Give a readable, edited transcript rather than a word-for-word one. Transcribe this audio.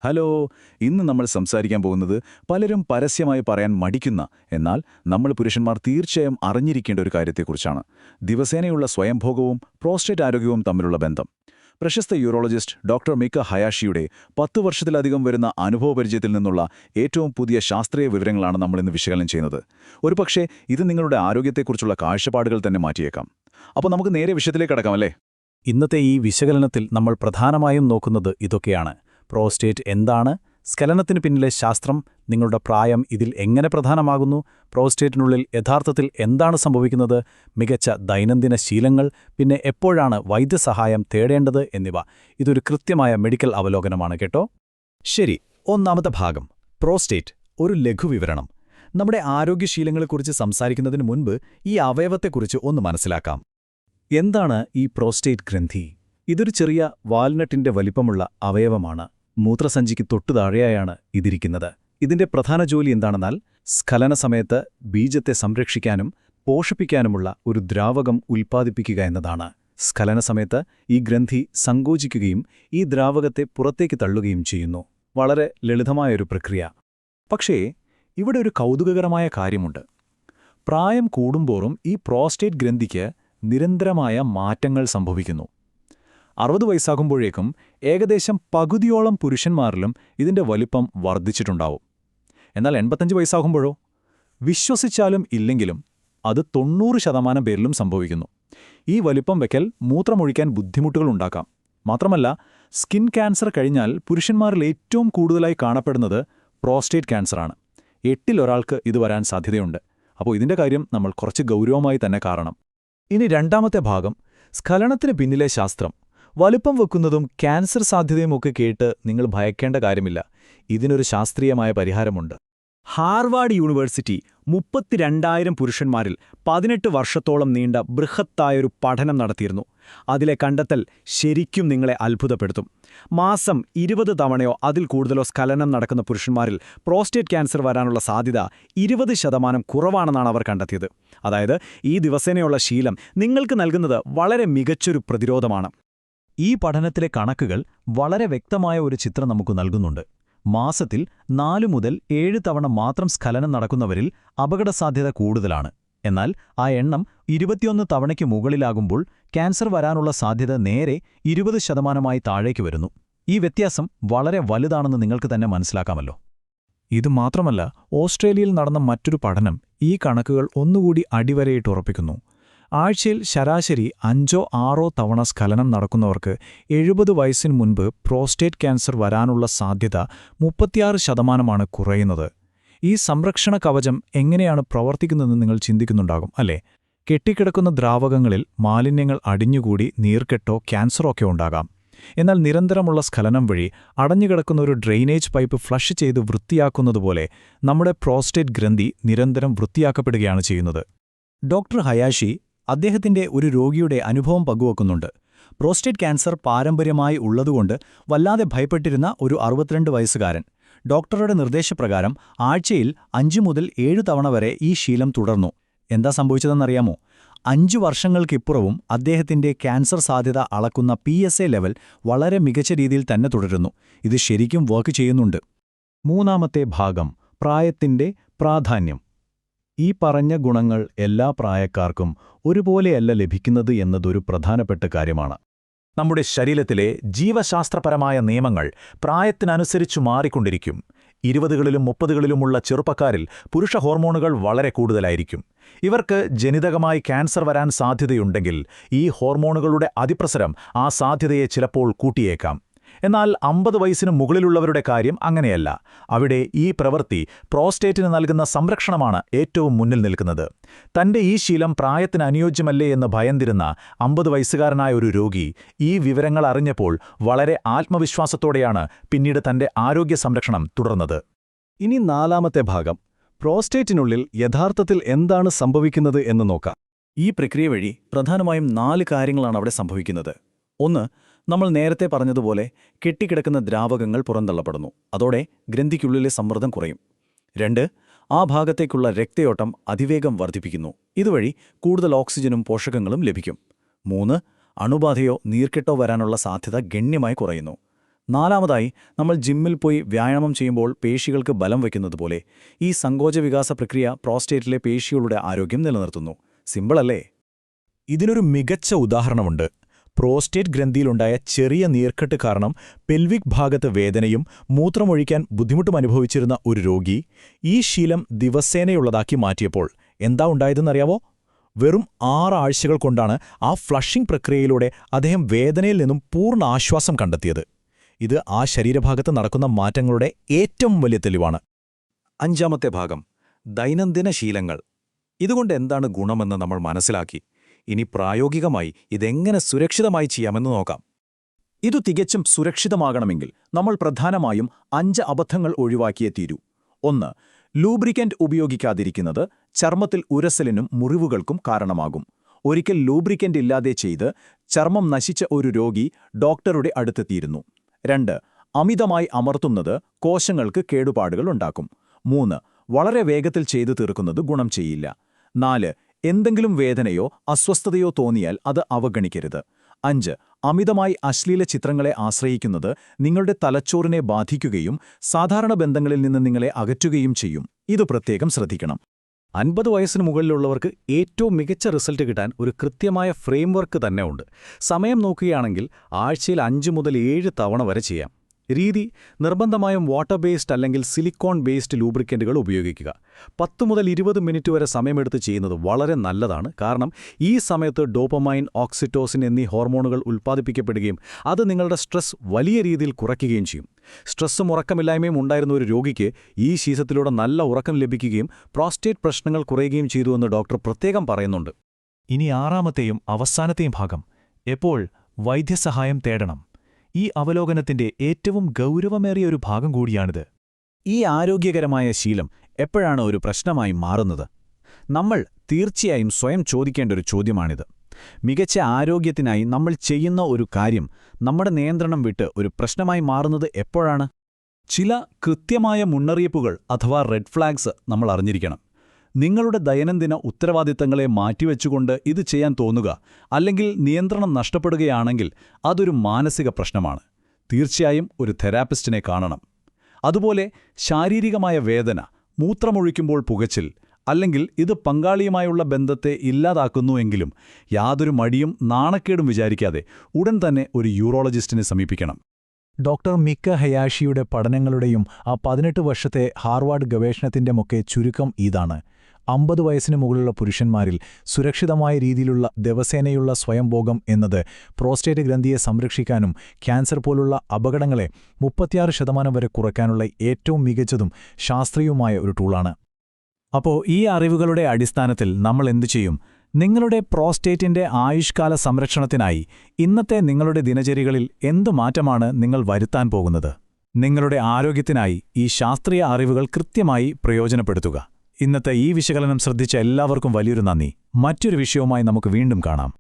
Hello. ഇന്ന് നമ്മൾ സംസാരിക്കാൻ പോകുന്നത് പലരും പരസ്യമായി പറയാൻ മടിക്കുന്ന, എന്നാൽ നമ്മൾ പുരുഷന്മാർ തീർച്ചയായും അറിഞ്ഞിരിക്കേണ്ട ഒരു കാര്യത്തെക്കുറിച്ചാണ്. ദിവസേനയുള്ള സ്വയംഭോഗവും പ്രോസ്റ്റേറ്റ് ആരോഗ്യവും തമ്മിലുള്ള ബന്ധം. പ്രശസ്ത യൂറോളജിസ്റ്റ് ഡോക്ടർ മിക്ക ഹയാഷിയുടെ 10 വർഷത്തിലധികം വരുന്ന അനുഭവപരിചയത്തിൽ നിന്നുള്ള ഏറ്റവും പുതിയ ശാസ്ത്രീയ വിവരങ്ങളാണ് നമ്മളിന്ന് വിശകലനം ചെയ്യുന്നത്. ഒരുപക്ഷേ ഇത് നിങ്ങളുടെ ആരോഗ്യത്തെക്കുറിച്ചുള്ള കാഴ്ചപ്പാടുകൾ തന്നെ മാറ്റിയേക്കാം. അപ്പോൾ നമുക്ക് നേരെ വിഷയത്തിലേക്ക് കടക്കാമല്ലേ? ഇന്നത്തെ ഈ വിശകലനത്തിൽ നമ്മൾ പ്രധാനമായും നോക്കുന്നത് ഇതൊക്കെയാണ്. പ്രോസ്റ്റേറ്റ് എന്താണ്, സ്ഖലനത്തിന് പിന്നിലെ ശാസ്ത്രം, നിങ്ങളുടെ പ്രായം ഇതിൽ എങ്ങനെ പ്രധാനമാകുന്നു, പ്രോസ്റ്റേറ്റിനുള്ളിൽ യഥാർത്ഥത്തിൽ എന്താണ് സംഭവിക്കുന്നത്, മികച്ച ദൈനംദിന ശീലങ്ങൾ, പിന്നെ എപ്പോഴാണ് വൈദ്യസഹായം തേടേണ്ടത് എന്നിവ. ഇതൊരു കൃത്യമായ മെഡിക്കൽ അവലോകനമാണ് കേട്ടോ. ശരി, ഒന്നാമത്തെ ഭാഗം പ്രോസ്റ്റേറ്റ്, ഒരു ലഘുവിവരണം. നമ്മുടെ ആരോഗ്യശീലങ്ങളെക്കുറിച്ച് സംസാരിക്കുന്നതിന് മുൻപ് ഈ അവയവത്തെക്കുറിച്ച് ഒന്ന് മനസ്സിലാക്കാം. എന്താണ് ഈ പ്രോസ്റ്റേറ്റ് ഗ്രന്ഥി? ഇതൊരു ചെറിയ വാൽനട്ടിന്റെ വലിപ്പമുള്ള അവയവമാണ്. മൂത്രസഞ്ചിക്ക് തൊട്ടു താഴെയായാണ് ഇതിരിക്കുന്നത്. ഇതിന്റെ പ്രധാന ജോലി എന്താണെന്നാൽ സ്ഖലന സമയത്ത് ബീജത്തെ സംരക്ഷിക്കാനും പോഷിപ്പിക്കാനുമുള്ള ഒരു ദ്രാവകം ഉൽപ്പാദിപ്പിക്കുക എന്നതാണ്. സ്ഖലന സമയത്ത് ഈ ഗ്രന്ഥി സങ്കോചിക്കുകയും ഈ ദ്രാവകത്തെ പുറത്തേക്ക് തള്ളുകയും ചെയ്യുന്നു. വളരെ ലളിതമായൊരു പ്രക്രിയ. പക്ഷേ ഇവിടെ ഒരു കൗതുകകരമായ കാര്യമുണ്ട്. പ്രായം കൂടുമ്പോഴും ഈ പ്രോസ്റ്റേറ്റ് ഗ്രന്ഥിക്ക് നിരന്തരമായ മാറ്റങ്ങൾ സംഭവിക്കുന്നു. 60 വയസ്സാകുമ്പോഴേക്കും ഏകദേശം പകുതിയോളം പുരുഷന്മാരിലും ഇതിന്റെ വലിപ്പം വർദ്ധിച്ചിട്ടുണ്ടാവും. എന്നാൽ 85 വയസ്സാകുമ്പോഴോ? വിശ്വസിച്ചാലും ഇല്ലെങ്കിലും അത് 90% പേരിലും സംഭവിക്കുന്നു. ഈ വലിപ്പം വയ്ക്കൽ മൂത്രമൊഴിക്കാൻ ബുദ്ധിമുട്ടുകളുണ്ടാക്കാം. മാത്രമല്ല, സ്കിൻ ക്യാൻസർ കഴിഞ്ഞാൽ പുരുഷന്മാരിൽ ഏറ്റവും കൂടുതലായി കാണപ്പെടുന്നത് പ്രോസ്റ്റേറ്റ് ക്യാൻസറാണ്. 8 ഒരാൾക്ക് ഇത് വരാൻ സാധ്യതയുണ്ട്. അപ്പോൾ ഇതിന്റെ കാര്യം നമ്മൾ കുറച്ച് ഗൗരവമായി തന്നെ കാണണം. ഇനി രണ്ടാമത്തെ ഭാഗം, സ്ഖലനത്തിന് പിന്നിലെ ശാസ്ത്രം. വലുപ്പം വെക്കുന്നതും ക്യാൻസർ സാധ്യതയുമൊക്കെ കേട്ട് നിങ്ങൾ ഭയക്കേണ്ട കാര്യമില്ല. ഇതിനൊരു ശാസ്ത്രീയമായ പരിഹാരമുണ്ട്. ഹാർവാർഡ് യൂണിവേഴ്സിറ്റി 32,000 പുരുഷന്മാരിൽ 18 വർഷത്തോളം നീണ്ട ബൃഹത്തായൊരു പഠനം നടത്തിയിരുന്നു. അതിലെ കണ്ടെത്തൽ ശരിക്കും നിങ്ങളെ അത്ഭുതപ്പെടുത്തും. മാസം 20 തവണയോ അതിൽ കൂടുതലോ സ്ഖലനം നടക്കുന്ന പുരുഷന്മാരിൽ പ്രോസ്റ്റേറ്റ് ക്യാൻസർ വരാനുള്ള സാധ്യത 20% കുറവാണെന്നാണ് അവർ കണ്ടെത്തിയത്. അതായത് ഈ ദിവസേനയുള്ള ശീലം നിങ്ങൾക്ക് നൽകുന്നത് വളരെ മികച്ചൊരു പ്രതിരോധമാണ്. ഈ പഠനത്തിലെ കണക്കുകൾ വളരെ വ്യക്തമായ ഒരു ചിത്രം നമുക്ക് നൽകുന്നുണ്ട്. മാസത്തിൽ 4 മുതൽ 7 തവണ മാത്രം സ്ഖലനം നടക്കുന്നവരിൽ അപകടസാധ്യത കൂടുതലാണ്. എന്നാൽ ആ എണ്ണം 21 തവണയ്ക്ക് മുകളിലാകുമ്പോൾ ക്യാൻസർ വരാനുള്ള സാധ്യത നേരെ 20% താഴേക്ക് വരുന്നു. ഈ വ്യത്യാസം വളരെ വലുതാണെന്ന് നിങ്ങൾക്ക് തന്നെ മനസ്സിലാക്കാമല്ലോ. ഇതുമാത്രമല്ല, ഓസ്ട്രേലിയയിൽ നടന്ന മറ്റൊരു പഠനം ഈ കണക്കുകൾ ഒന്നുകൂടി അടിവരയിട്ടുറപ്പിക്കുന്നു. ആഴ്ചയിൽ ശരാശരി 5-6 തവണ സ്ഖലനം നടക്കുന്നവർക്ക് 70 വയസ്സിന് മുൻപ് പ്രോസ്റ്റേറ്റ് ക്യാൻസർ വരാനുള്ള സാധ്യത 36% കുറയുന്നത്. ഈ സംരക്ഷണ കവചം എങ്ങനെയാണ് പ്രവർത്തിക്കുന്നതെന്ന് നിങ്ങൾ ചിന്തിക്കുന്നുണ്ടാകും അല്ലേ? കെട്ടിക്കിടക്കുന്ന ദ്രാവകങ്ങളിൽ മാലിന്യങ്ങൾ അടിഞ്ഞുകൂടി നീർക്കെട്ടോ ക്യാൻസറോ ഒക്കെ ഉണ്ടാകാം. എന്നാൽ നിരന്തരമുള്ള സ്ഖലനം വഴി അടഞ്ഞുകിടക്കുന്ന ഒരു ഡ്രെയിനേജ് പൈപ്പ് ഫ്ലഷ് ചെയ്ത് വൃത്തിയാക്കുന്നതുപോലെ നമ്മുടെ പ്രോസ്റ്റേറ്റ് ഗ്രന്ഥി നിരന്തരം വൃത്തിയാക്കപ്പെടുകയാണ് ചെയ്യുന്നത്. ഡോക്ടർ ഹയാഷി അദ്ദേഹത്തിന്റെ ഒരു രോഗിയുടെ അനുഭവം പങ്കുവെക്കുന്നുണ്ട്. പ്രോസ്റ്റേറ്റ് ക്യാൻസർ പാരമ്പര്യമായി ഉള്ളതുകൊണ്ട് വല്ലാതെ ഭയപ്പെട്ടിരുന്ന ഒരു 62 വയസ്സുകാരൻ ഡോക്ടറുടെ നിർദ്ദേശപ്രകാരം ആഴ്ചയിൽ 5 മുതൽ 7 തവണ വരെ ഈ ശീലം തുടർന്നു. എന്താ സംഭവിച്ചതെന്നറിയാമോ? 5 വർഷങ്ങൾക്കിപ്പുറവും അദ്ദേഹത്തിന്റെ ക്യാൻസർ സാധ്യത അളക്കുന്ന PSA ലെവൽ വളരെ മികച്ച രീതിയിൽ തന്നെ തുടരുന്നു. ഇത് ശരിക്കും വർക്ക് ചെയ്യുന്നുണ്ട്. മൂന്നാമത്തെ ഭാഗം, പ്രായത്തിന്റെ പ്രാധാന്യം. ഈ പറഞ്ഞ ഗുണങ്ങൾ എല്ലാ പ്രായക്കാർക്കും ഒരുപോലെയല്ല ലഭിക്കുന്നത് എന്നതൊരു പ്രധാനപ്പെട്ട കാര്യമാണ്. നമ്മുടെ ശരീരത്തിലെ ജീവശാസ്ത്രപരമായ നിയമങ്ങൾ പ്രായത്തിനനുസരിച്ചു മാറിക്കൊണ്ടിരിക്കും. 20കളിലും 30കളിലുമുള്ള ചെറുപ്പക്കാരിൽ പുരുഷ ഹോർമോണുകൾ വളരെ കൂടുതലായിരിക്കും. ഇവർക്ക് ജനിതകമായി ക്യാൻസർ വരാൻ സാധ്യതയുണ്ടെങ്കിൽ ഈ ഹോർമോണുകളുടെ അതിപ്രസരം ആ സാധ്യതയെ ചിലപ്പോൾ കൂട്ടിയേക്കാം. എന്നാൽ 50 വയസ്സിന് മുകളിലുള്ളവരുടെ കാര്യം അങ്ങനെയല്ല. അവിടെ ഈ പ്രവൃത്തി പ്രോസ്റ്റേറ്റിന് നൽകുന്ന സംരക്ഷണമാണ് ഏറ്റവും മുന്നിൽ നിൽക്കുന്നത്. തന്റെ ഈ ശീലം പ്രായത്തിന് അനുയോജ്യമല്ലേ എന്ന് ഭയന്നിരുന്ന 50 വയസ്സുകാരനായ ഒരു രോഗി ഈ വിവരങ്ങൾ അറിഞ്ഞപ്പോൾ വളരെ ആത്മവിശ്വാസത്തോടെയാണ് പിന്നീട് തന്റെ ആരോഗ്യ സംരക്ഷണം തുടർന്നത്. ഇനി നാലാമത്തെ ഭാഗം, പ്രോസ്റ്റേറ്റിനുള്ളിൽ യഥാർത്ഥത്തിൽ എന്താണ് സംഭവിക്കുന്നത് എന്ന് നോക്കാം. ഈ പ്രക്രിയ വഴി പ്രധാനമായും 4 കാര്യങ്ങളാണ് അവിടെ സംഭവിക്കുന്നത്. 1. നമ്മൾ നേരത്തെ പറഞ്ഞതുപോലെ കെട്ടിക്കിടക്കുന്ന ദ്രാവകങ്ങൾ പുറന്തള്ളപ്പെടുന്നു. അതോടെ ഗ്രന്ഥിക്കുള്ളിലെ സമ്മർദ്ദം കുറയും. 2. ആ ഭാഗത്തേക്കുള്ള രക്തയോട്ടം അതിവേഗം വർദ്ധിപ്പിക്കുന്നു. ഇതുവഴി കൂടുതൽ ഓക്സിജനും പോഷകങ്ങളും ലഭിക്കും. 3. അണുബാധയോ നീർക്കെട്ടോ വരാനുള്ള സാധ്യത ഗണ്യമായി കുറയുന്നു. നാലാമതായി, നമ്മൾ ജിമ്മിൽ പോയി വ്യായാമം ചെയ്യുമ്പോൾ പേശികൾക്ക് ബലം വയ്ക്കുന്നത് പോലെ ഈ സങ്കോചവികാസ പ്രക്രിയ പ്രോസ്റ്റേറ്റിലെ പേശികളുടെ ആരോഗ്യം നിലനിർത്തുന്നു. സിമ്പിളല്ലേ? ഇതിനൊരു മികച്ച ഉദാഹരണമുണ്ട്. പ്രോസ്റ്റേറ്റ് ഗ്രന്ഥിയിലുണ്ടായ ചെറിയ നീർക്കെട്ട് കാരണം പെൽവിക് ഭാഗത്ത് വേദനയും മൂത്രമൊഴിക്കാൻ ബുദ്ധിമുട്ടും അനുഭവിച്ചിരുന്ന ഒരു രോഗി ഈ ശീലം ദിവസേനയുള്ളതാക്കി മാറ്റിയപ്പോൾ എന്താ ഉണ്ടായതെന്നറിയാവോ? വെറും 6 ആഴ്ചകൾ കൊണ്ടാണ് ആ ഫ്ലഷിംഗ് പ്രക്രിയയിലൂടെ അദ്ദേഹം വേദനയിൽ നിന്നും പൂർണ്ണ ആശ്വാസം കണ്ടെത്തിയത്. ഇത് ആ ശരീരഭാഗത്ത് നടക്കുന്ന മാറ്റങ്ങളുടെ ഏറ്റവും വലിയ തെളിവാണ്. അഞ്ചാമത്തെ ഭാഗം, ദൈനംദിന ശീലങ്ങൾ. ഇതുകൊണ്ട് എന്താണ് ഗുണമെന്ന് നമ്മൾ മനസ്സിലാക്കി. ഇനി പ്രായോഗികമായി ഇതെങ്ങനെ സുരക്ഷിതമായി ചെയ്യാമെന്ന് നോക്കാം. ഇതു തികച്ചും സുരക്ഷിതമാകണമെങ്കിൽ നമ്മൾ പ്രധാനമായും 5 അബദ്ധങ്ങൾ ഒഴിവാക്കിയേ തീരൂ. 1. ലൂബ്രിക്കന്റ് ഉപയോഗിക്കാതിരിക്കുന്നത് ചർമ്മത്തിൽ ഉരസലിനും മുറിവുകൾക്കും കാരണമാകും. ഒരിക്കൽ ലൂബ്രിക്കന്റ് ഇല്ലാതെ ചെയ്ത് ചർമ്മം നശിച്ച ഒരു രോഗി ഡോക്ടറുടെ അടുത്തെത്തിയിരുന്നു. 2. അമിതമായി അമർത്തുന്നത് കോശങ്ങൾക്ക് കേടുപാടുകൾ ഉണ്ടാക്കും. 3. വളരെ വേഗത്തിൽ ചെയ്തു തീർക്കുന്നത് ഗുണം ചെയ്യില്ല. 4. എന്തെങ്കിലും വേദനയോ അസ്വസ്ഥതയോ തോന്നിയാൽ അത് അവഗണിക്കരുത്. 5. അമിതമായി അശ്ലീല ചിത്രങ്ങളെ ആശ്രയിക്കുന്നത് നിങ്ങളുടെ തലച്ചോറിനെ ബാധിക്കുകയും സാധാരണ ബന്ധങ്ങളിൽ നിന്ന് നിങ്ങളെ അകറ്റുകയും ചെയ്യും. ഇത് പ്രത്യേകം ശ്രദ്ധിക്കണം. 50 വയസ്സിന് മുകളിലുള്ളവർക്ക് ഏറ്റവും മികച്ച റിസൾട്ട് കിട്ടാൻ ഒരു കൃത്യമായ ഫ്രെയിംവർക്ക് തന്നെ ഉണ്ട്. സമയം നോക്കുകയാണെങ്കിൽ ആഴ്ചയിൽ 5 മുതൽ 7 തവണ വരെ ചെയ്യാം. രീതി: നിർബന്ധമായും വാട്ടർ ബേസ്ഡ് അല്ലെങ്കിൽ സിലിക്കോൺ ബേസ്ഡ് ലൂബ്രിക്കന്റുകൾ ഉപയോഗിക്കുക. 10 മുതൽ 20 മിനിറ്റ് വരെ സമയമെടുത്ത് ചെയ്യുന്നത് വളരെ നല്ലതാണ്. കാരണം ഈ സമയത്ത് ഡോപ്പമൈൻ, ഓക്സിറ്റോസിൻ എന്നീ ഹോർമോണുകൾ ഉൽപ്പാദിപ്പിക്കപ്പെടുകയും അത് നിങ്ങളുടെ സ്ട്രെസ് വലിയ രീതിയിൽ കുറയ്ക്കുകയും ചെയ്യും. സ്ട്രെസ്സും ഉറക്കമില്ലായ്മയും ഉണ്ടായിരുന്ന ഒരു രോഗിക്ക് ഈ ശീലത്തിലൂടെ നല്ല ഉറക്കം ലഭിക്കുകയും പ്രോസ്റ്റേറ്റ് പ്രശ്നങ്ങൾ കുറയുകയും ചെയ്തുവെന്ന് ഡോക്ടർ പ്രത്യേകം പറയുന്നുണ്ട്. ഇനി 6ാമത്തെയും അവസാനത്തെയും ഭാഗം, എപ്പോൾ വൈദ്യസഹായം തേടണം. ഈ അവലോകനത്തിന്റെ ഏറ്റവും ഗൗരവമേറിയ ഒരു ഭാഗം കൂടിയാണിത്. ഈ ആരോഗ്യകരമായ ശീലം എപ്പോഴാണ് ഒരു പ്രശ്നമായി മാറുന്നത്? നമ്മൾ തീർച്ചയായും സ്വയം ചോദിക്കേണ്ട ഒരു ചോദ്യമാണിത്. മികച്ച ആരോഗ്യത്തിനായി നമ്മൾ ചെയ്യുന്ന ഒരു കാര്യം നമ്മുടെ നിയന്ത്രണം വിട്ട് ഒരു പ്രശ്നമായി മാറുന്നത് എപ്പോഴാണ്? ചില കൃത്യമായ മുന്നറിയിപ്പുകൾ അഥവാ റെഡ് ഫ്ലാഗ്സ് നമ്മൾ അറിഞ്ഞിരിക്കണം. നിങ്ങളുടെ ദൈനംദിന ഉത്തരവാദിത്തങ്ങളെ മാറ്റിവെച്ചുകൊണ്ട് ഇത് ചെയ്യാൻ തോന്നുക, അല്ലെങ്കിൽ നിയന്ത്രണം നഷ്ടപ്പെടുകയാണെങ്കിൽ അതൊരു മാനസിക പ്രശ്നമാണ്. തീർച്ചയായും ഒരു തെറാപ്പിസ്റ്റിനെ കാണണം. അതുപോലെ ശാരീരികമായ വേദന, മൂത്രമൊഴിക്കുമ്പോൾ പുകച്ചിൽ, അല്ലെങ്കിൽ ഇത് പങ്കാളിയുമായുള്ള ബന്ധത്തെ ഇല്ലാതാക്കുന്നുവെങ്കിലും യാതൊരു മടിയും നാണക്കേടും വിചാരിക്കാതെ ഉടൻ തന്നെ ഒരു യൂറോളജിസ്റ്റിനെ സമീപിക്കണം. ഡോക്ടർ മിക്ക ഹയാഷിയുടെ പഠനങ്ങളുടെയും ആ 18 വർഷത്തെ ഹാർവാർഡ് ഗവേഷണത്തിൻ്റെയൊക്കെ ചുരുക്കം ഇതാണ്. 50 വയസ്സിന് മുകളിലുള്ള പുരുഷന്മാരിൽ സുരക്ഷിതമായ രീതിയിലുള്ള ദിവസേനയുള്ള സ്വയംഭോഗം എന്നത് പ്രോസ്റ്റേറ്റ് ഗ്രന്ഥിയെ സംരക്ഷിക്കാനും ക്യാൻസർ പോലുള്ള അപകടങ്ങളെ 36% വരെ കുറയ്ക്കാനുള്ള ഏറ്റവും മികച്ചതും ശാസ്ത്രീയവുമായ ഒരു ടൂളാണ്. അപ്പോൾ ഈ അറിവുകളുടെ അടിസ്ഥാനത്തിൽ നമ്മൾ എന്തു ചെയ്യും? നിങ്ങളുടെ പ്രോസ്റ്റേറ്റിന്റെ ആയുഷ്കാല സംരക്ഷണത്തിനായി ഇന്നത്തെ നിങ്ങളുടെ ദിനചര്യകളിൽ എന്തു മാറ്റമാണ് നിങ്ങൾ വരുത്താൻ പോകുന്നത്? നിങ്ങളുടെ ആരോഗ്യത്തിനായി ഈ ശാസ്ത്രീയ അറിവുകൾ കൃത്യമായി പ്രയോജനപ്പെടുത്തുക. ഇന്നത്തെ ഈ വിശകലനം ശ്രദ്ധിച്ച എല്ലാവർക്കും വലിയൊരു നന്ദി. മറ്റൊരു വിഷയവുമായി നമുക്ക് വീണ്ടും കാണാം.